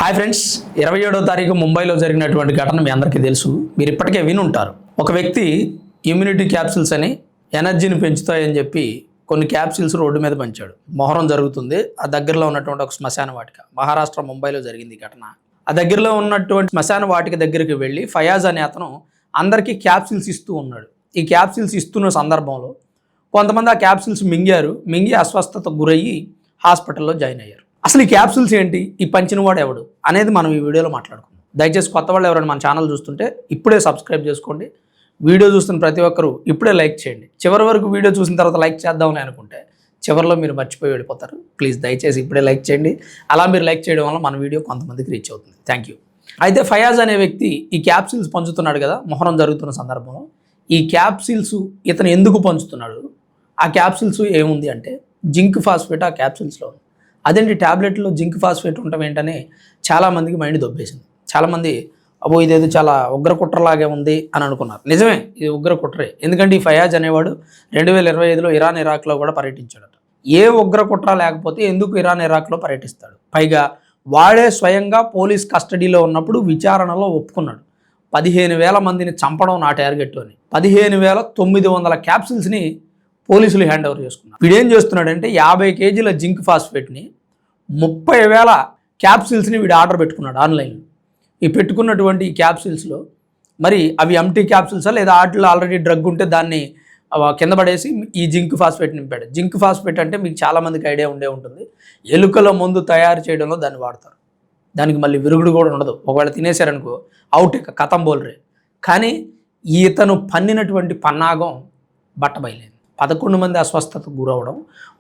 Hi friends, 27వ తారీఖు ముంబైలో జరిగినటువంటి ఘటన మీ అందరికీ తెలుసు. మీరు ఇప్పటికే వినుంటారు. ఒక వ్యక్తి ఇమ్యూనిటీ క్యాప్సిల్స్ అని ఎనర్జీని పెంచుతాయని చెప్పి కొన్ని క్యాప్సిల్స్ రోడ్డు మీద పంచాడు. మొహరం జరుగుతుంది. ఆ దగ్గరలో ఉన్నటువంటి ఒక శ్మశాన వాటిక, మహారాష్ట్ర ముంబైలో జరిగింది ఈ ఘటన. ఆ దగ్గరలో ఉన్నటువంటి శ్మశాన వాటిక దగ్గరికి వెళ్ళి ఫయాజ్ అనే అతను అందరికీ క్యాప్సిల్స్ ఇస్తూ ఉన్నాడు. ఈ క్యాప్సిల్స్ ఇస్తున్న సందర్భంలో కొంతమంది ఆ క్యాప్సిల్స్ మింగి అస్వస్థతకు గురయ్యి హాస్పిటల్లో జాయిన్ అయ్యారు. అసలు ఈ క్యాప్సూల్స్ ఏంటి, ఈ పంచినవాడు ఎవడు అనేది మనం ఈ వీడియోలో మాట్లాడుకుందాం. దయచేసి కొత్త వాళ్ళు ఎవరైనా మన ఛానల్ చూస్తుంటే ఇప్పుడే సబ్స్క్రైబ్ చేసుకోండి. వీడియో చూస్తున్న ప్రతి ఒక్కరూ ఇప్పుడే లైక్ చేయండి. చివరి వరకు వీడియో చూసిన తర్వాత లైక్ చేద్దామని అనుకుంటే చివరిలో మీరు మర్చిపోయి వెళ్ళిపోతారు. ప్లీజ్ దయచేసి ఇప్పుడే లైక్ చేయండి. అలా మీరు లైక్ చేయడం వల్ల మన వీడియో కొంతమందికి రీచ్ అవుతుంది. Thank you. అయితే ఫయాజ్ అనే వ్యక్తి ఈ క్యాప్సూల్స్ పంచుతున్నాడు కదా మొహరం జరుగుతున్న సందర్భంలో. ఈ క్యాప్సూల్స్ ఇతను ఎందుకు పంచుతున్నాడు, ఆ క్యాప్సూల్స్ ఏముంది అంటే జింక్ ఫాస్ఫేట్ ఆ క్యాప్సూల్స్లో ఉంది. అదేంటి ట్యాబ్లెట్లో జింక్ ఫాస్ఫేట్ ఉండటం ఏంటనే చాలామందికి మైండ్ దొబ్బేసింది. చాలామంది అబ్బో ఇదేదో చాలా ఉగ్ర కుట్రలాగే ఉంది అని అనుకున్నారు. నిజమే, ఇది ఉగ్ర కుట్రే. ఎందుకంటే ఈ ఫయాజ్ అనేవాడు 2025లో ఇరాన్ ఇరాక్లో కూడా పర్యటించాడట. ఏ ఉగ్ర కుట్ర లేకపోతే ఎందుకు ఇరాన్ ఇరాక్లో పర్యటిస్తాడు? పైగా వాడే స్వయంగా పోలీస్ కస్టడీలో ఉన్నప్పుడు విచారణలో ఒప్పుకున్నాడు. 15,000 మందిని చంపడం నా టార్గెట్ అని. 15,900 క్యాప్సిల్స్ని పోలీసులు హ్యాండ్ ఓవర్ చేసుకున్నారు. వీడేం చేస్తున్నాడంటే 50 కేజీల జింక్ ఫాస్ఫేట్ని 30,000 క్యాప్సిల్స్ని వీడు ఆర్డర్ పెట్టుకున్నాడు ఆన్లైన్లో. ఈ పెట్టుకున్నటువంటి ఈ క్యాప్సిల్స్లో మరి అవి ఎంటీ క్యాప్సిల్సా లేదా వాటిలో ఆల్రెడీ డ్రగ్ ఉంటే దాన్ని కింద పడేసి ఈ జింక్ ఫాస్ఫేట్ నింపాడు. జింక్ ఫాస్ఫేట్ అంటే మీకు చాలామందికి ఐడియా ఉంటుంది. ఎలుకల మందు తయారు చేయడంలో దాన్ని వాడతారు. దానికి మళ్ళీ విరుగుడు కూడా ఉండదు. ఒకవేళ తినేశారనుకో అవుట్ ఇక కథం బోల్రే. కానీ ఇతను పన్నినటువంటి పన్నాగం బట్టబయలేదు. 11 మంది అస్వస్థతకు గురవడం,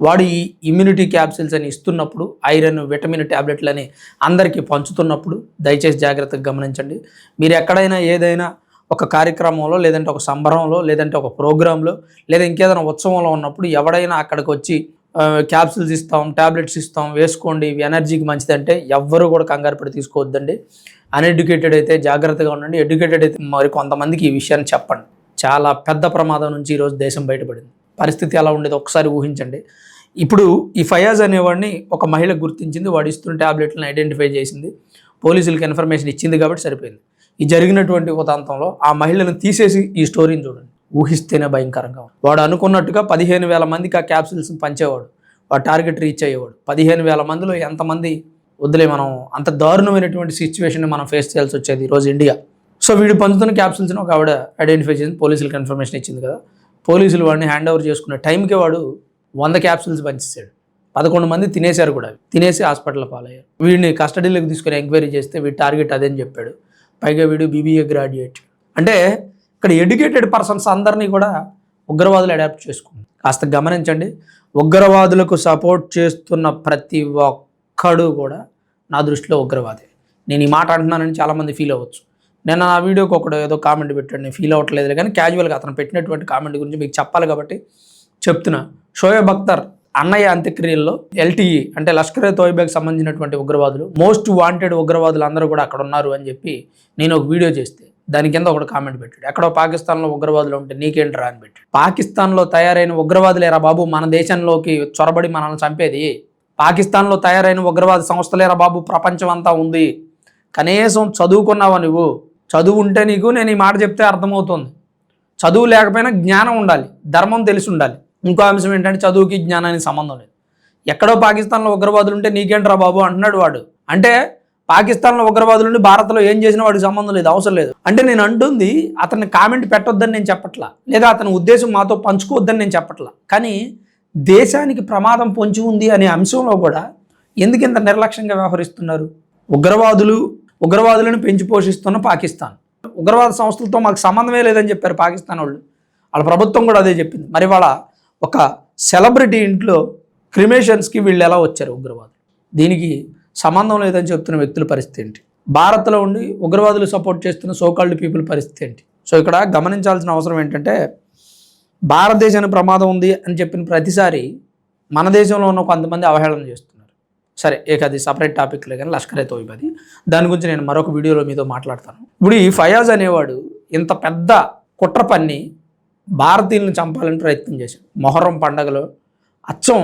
వాడు ఈ ఇమ్యూనిటీ క్యాప్సిల్స్ అని ఇస్తున్నప్పుడు, ఐరన్ విటమిన్ ట్యాబ్లెట్లని అందరికీ పంచుతున్నప్పుడు దయచేసి జాగ్రత్తగా గమనించండి. మీరు ఎక్కడైనా ఏదైనా ఒక కార్యక్రమంలో లేదంటే ఒక సంబరంలో లేదంటే ఒక ప్రోగ్రాంలో లేదా ఇంకేదైనా ఉత్సవంలో ఉన్నప్పుడు ఎవడైనా అక్కడికి వచ్చి క్యాప్సిల్స్ ఇస్తాం, ట్యాబ్లెట్స్ ఇస్తాం, వేసుకోండి, ఇవి ఎనర్జీకి మంచిదంటే ఎవ్వరూ కూడా కంగారు పడి తీసుకోవద్దండి. అన్ఎడ్యుకేటెడ్ అయితే జాగ్రత్తగా ఉండండి. ఎడ్యుకేటెడ్ అయితే మరి కొంతమందికి ఈ విషయాన్ని చెప్పండి. చాలా పెద్ద ప్రమాదం నుంచి ఈరోజు దేశం బయటపడింది. పరిస్థితి ఎలా ఉండేదో ఒకసారి ఊహించండి. ఇప్పుడు ఈ ఫయాజ్ అనేవాడిని ఒక మహిళ గుర్తించింది, వాడు ఇస్తున్న ట్యాబ్లెట్లను ఐడెంటిఫై చేసింది, పోలీసులకు ఇన్ఫర్మేషన్ ఇచ్చింది కాబట్టి సరిపోయింది. ఈ జరిగినటువంటి ఉదాంతంలో ఆ మహిళను తీసేసి ఈ స్టోరీని చూడండి. ఊహిస్తేనే భయంకరంగా. వాడు అనుకున్నట్టుగా 15,000 మందికి ఆ క్యాప్సిల్స్ని పంచేవాడు. వాడు టార్గెట్ రీచ్ అయ్యేవాడు. 15,000 మందిలో ఎంతమంది వద్దులే, మనం అంత దారుణమైనటువంటి సిచ్యువేషన్ మనం ఫేస్ చేయాల్సి వచ్చేది ఈరోజు ఇండియా. సో వీడు పంచుతున్న క్యాప్సిల్స్ని ఒక ఆవిడ ఐడెంటిఫై చేసింది, పోలీసులకు ఇన్ఫర్మేషన్ ఇచ్చింది కదా. పోలీసులు వాడిని హ్యాండ్ ఓవర్ చేసుకునే టైంకే వాడు 100 క్యాప్సిల్స్ పంచేసాడు. 11 మంది తినేశారు కూడా. తినేసి హాస్పిటల్లో పాలయ్యారు. వీడిని కస్టడీలోకి తీసుకుని ఎంక్వైరీ చేస్తే వీడి టార్గెట్ అదేని చెప్పాడు. పైగా వీడు BBA గ్రాడ్యుయేట్. అంటే ఇక్కడ ఎడ్యుకేటెడ్ పర్సన్స్ అందరినీ కూడా ఉగ్రవాదులు అడాప్ట్ చేసుకుంది. కాస్త గమనించండి. ఉగ్రవాదులకు సపోర్ట్ చేస్తున్న ప్రతి ఒక్కడు కూడా నా దృష్టిలో ఉగ్రవాదే. నేను ఈ మాట అంటున్నానని చాలామంది ఫీల్ అవ్వచ్చు. నేను నా వీడియోకి ఒకడు ఏదో కామెంట్ పెట్టాడు, నేను ఫీల్ అవ్వట్లేదు. కానీ క్యాజువల్గా అతను పెట్టినటువంటి కామెంట్ గురించి మీకు చెప్పాలి కాబట్టి చెప్తున్నా. షోయబ్ అఖ్తర్ అన్నయ్య అంత్యక్రియల్లో LTE అంటే లష్కర్ తోయిబాకి సంబంధించినటువంటి ఉగ్రవాదులు, మోస్ట్ వాంటెడ్ ఉగ్రవాదులు అందరూ కూడా అక్కడ ఉన్నారు అని చెప్పి నేను ఒక వీడియో చేస్తే దాని కింద ఒకటి కామెంట్ పెట్టాడు. ఎక్కడో పాకిస్తాన్లో ఉగ్రవాదులు ఉంటే నీకేంట్రా అని పెట్టాడు. పాకిస్తాన్లో తయారైన ఉగ్రవాదులేరా బాబు మన దేశంలోకి చొరబడి మనల్ని చంపేది? పాకిస్తాన్లో తయారైన ఉగ్రవాద సంస్థలేరా బాబు ప్రపంచం అంతా ఉంది. కనీసం చదువుకున్నావా నువ్వు? చదువు ఉంటే నీకు నేను ఈ మాట చెప్తే అర్థమవుతుంది. చదువు లేకపోయినా జ్ఞానం ఉండాలి, ధర్మం తెలిసి ఉండాలి. ఇంకో అంశం ఏంటంటే చదువుకి జ్ఞానానికి సంబంధం లేదు. ఎక్కడో పాకిస్తాన్లో ఉగ్రవాదులు ఉంటే నీకేంట్రా బాబు అంటున్నాడు వాడు. అంటే పాకిస్తాన్లో ఉగ్రవాదులు ఉండి భారత్లో ఏం చేసినా వాడికి సంబంధం లేదు, అవసరం లేదు. అంటే నేను అంటుంది అతన్ని కామెంట్ పెట్టొద్దని నేను చెప్పట్లా, లేదా అతని ఉద్దేశం మాతో పంచుకోవద్దని నేను చెప్పట్లా. కానీ దేశానికి ప్రమాదం పొంచి ఉంది అనే అంశంలో కూడా ఎందుకు ఇంత నిర్లక్ష్యంగా వ్యవహరిస్తున్నారు? ఉగ్రవాదులను పెంచి పోషిస్తున్న పాకిస్తాన్, ఉగ్రవాద సంస్థలతో మాకు సంబంధమే లేదని చెప్పారు పాకిస్తాన్ వాళ్ళు. వాళ్ళ ప్రభుత్వం కూడా అదే చెప్పింది. మరి వాళ్ళ ఒక సెలబ్రిటీ ఇంట్లో క్రిమేషన్స్కి వీళ్ళు ఎలా వచ్చారు ఉగ్రవాదులు? దీనికి సంబంధం లేదని చెప్తున్న వ్యక్తుల పరిస్థితి ఏంటి? భారత్లో ఉండి ఉగ్రవాదులు సపోర్ట్ చేస్తున్న సోకాల్డ్ పీపుల్ పరిస్థితి ఏంటి? సో ఇక్కడ గమనించాల్సిన అవసరం ఏంటంటే భారతదేశానికి ప్రమాదం ఉంది అని చెప్పిన ప్రతిసారి మన దేశంలో ఉన్న కొంతమంది అవహేళన చేస్తున్నారు. సరే, అది సపరేట్ టాపిక్లే, కానీ లష్కర్ తోయిబాది దాని గురించి నేను మరొక వీడియోలో మీతో మాట్లాడతాను. ఇప్పుడు ఈ ఫయాజ్ అనేవాడు ఇంత పెద్ద కుట్ర పన్ని భారతీయులను చంపాలని ప్రయత్నం చేశాడు. మొహర్రం పండగలో అచ్చం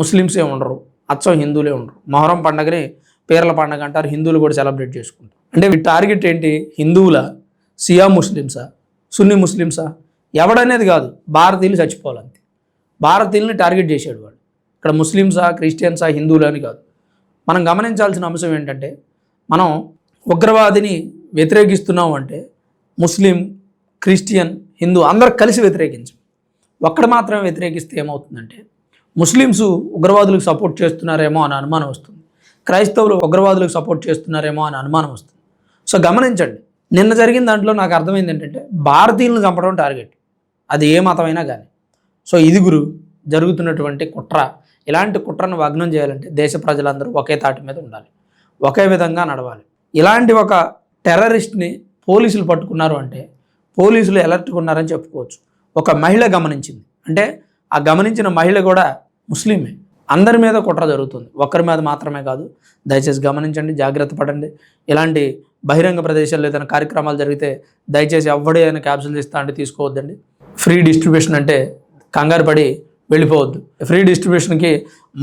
ముస్లిమ్సే ఉండరు, అచ్చం హిందువులే ఉండరు. మొహర్రం పండగని పీర్ల పండగ అంటారు, హిందువులు కూడా సెలబ్రేట్ చేసుకుంటారు. అంటే వీటి టార్గెట్ ఏంటి? హిందువుల, సియా ముస్లిమ్సా, సున్నీ ముస్లిమ్సా, ఎవడనేది కాదు, భారతీయులు చచ్చిపోవాలంతే. భారతీయుల్ని టార్గెట్ చేసాడు వాడు. ఇక్కడ ముస్లిమ్సా, క్రిస్టియన్సా, హిందువులు అని కాదు. మనం గమనించాల్సిన అంశం ఏంటంటే, మనం ఉగ్రవాదిని వ్యతిరేకిస్తున్నాం అంటే ముస్లిం, క్రిస్టియన్, హిందూ అందరు కలిసి వ్యతిరేకించం. ఒక్కడు మాత్రమే వ్యతిరేకిస్తే ఏమవుతుందంటే, ముస్లిమ్స్ ఉగ్రవాదులకు సపోర్ట్ చేస్తున్నారేమో అని అనుమానం వస్తుంది, క్రైస్తవులు ఉగ్రవాదులకు సపోర్ట్ చేస్తున్నారేమో అని అనుమానం వస్తుంది. సో గమనించండి, నిన్న జరిగిన దాంట్లో నాకు అర్థమైంది ఏంటంటే, భారతీయులను చంపడం టార్గెట్, అది ఏ మతమైనా కానీ. సో ఇది గురు జరుగుతున్నటువంటి కుట్ర. ఇలాంటి కుట్రను భగ్నం చేయాలంటే దేశ ప్రజలందరూ ఒకే తాటి మీద ఉండాలి, ఒకే విధంగా నడవాలి. ఇలాంటి ఒక టెర్రరిస్ట్ని పోలీసులు పట్టుకున్నారు అంటే పోలీసులు అలర్ట్గా ఉన్నారని చెప్పుకోవచ్చు. ఒక మహిళ గమనించింది అంటే ఆ గమనించిన మహిళ కూడా ముస్లిమే. అందరి మీద కుట్ర జరుగుతుంది, ఒక్కరి మీద మాత్రమే కాదు. దయచేసి గమనించండి, జాగ్రత్త పడండి. ఇలాంటి బహిరంగ ప్రదేశాల్లో ఏదైనా కార్యక్రమాలు జరిగితే దయచేసి ఎవ్వడే అయినా క్యాప్సూల్స్ ఇస్తా అంటే తీసుకోవద్దండి. ఫ్రీ డిస్ట్రిబ్యూషన్ అంటే కంగారు పడి వెళ్ళిపోవద్దు. ఫ్రీ డిస్ట్రిబ్యూషన్కి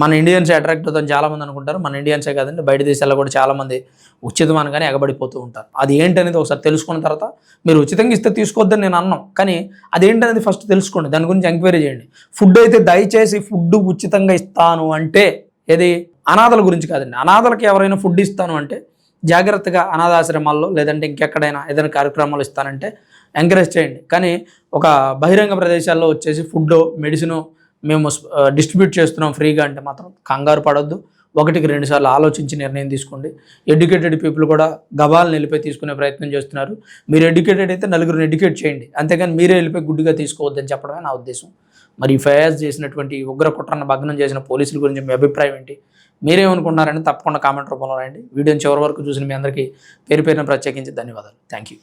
మన ఇండియన్సే అట్రాక్ట్ అవుతాం చాలామంది అనుకుంటారు. మన ఇండియన్సే కాదండి, బయట దేశాల్లో కూడా చాలామంది ఉచితమనగానే ఎగబడిపోతూ ఉంటారు. అది ఏంటనేది ఒకసారి తెలుసుకున్న తర్వాత, మీరు ఉచితంగా ఇస్తే తీసుకోవద్దని నేను అన్నాం, కానీ అదేంటనేది ఫస్ట్ తెలుసుకోండి, దాని గురించి ఎంక్వైరీ చేయండి. ఫుడ్ అయితే దయచేసి ఫుడ్ ఉచితంగా ఇస్తాను అంటే ఏది అనాథల గురించి కాదండి. అనాథలకు ఎవరైనా ఫుడ్ ఇస్తాను అంటే జాగ్రత్తగా అనాథాశ్రమాల్లో లేదంటే ఇంకెక్కడైనా ఏదైనా కార్యక్రమాలు ఇస్తానంటే ఎంకరేజ్ చేయండి. కానీ ఒక బహిరంగ ప్రదేశాల్లో వచ్చేసి ఫుడ్, మెడిసిన్ మేము డిస్ట్రిబ్యూట్ చేస్తున్నాం ఫ్రీగా అంటే మాత్రం కంగారు పడొద్దు. 1-2 సార్లు ఆలోచించి నిర్ణయం తీసుకోండి. ఎడ్యుకేటెడ్ పీపుల్ కూడా గబాలను వెళ్ళిపోయి తీసుకునే ప్రయత్నం చేస్తున్నారు. మీరు ఎడ్యుకేటెడ్ అయితే నలుగురిని ఎడ్యుకేట్ చేయండి, అంతేగాని మీరే వెళ్ళిపోయి గుడ్డిగా తీసుకోవద్దని చెప్పడమే నా ఉద్దేశం. మరి ఫయాజ్ చేసినటువంటి ఉగ్ర కుట్రను భగ్నం చేసిన పోలీసుల గురించి మీ అభిప్రాయం ఏంటి? మీరేమనుకున్నారని తప్పకుండా కామెంట్ రూపంలో రాయండి. వీడియోని చివరి వరకు చూసిన మీ అందరికీ పేరు పేరున ప్రత్యేకించి ధన్యవాదాలు. Thank you.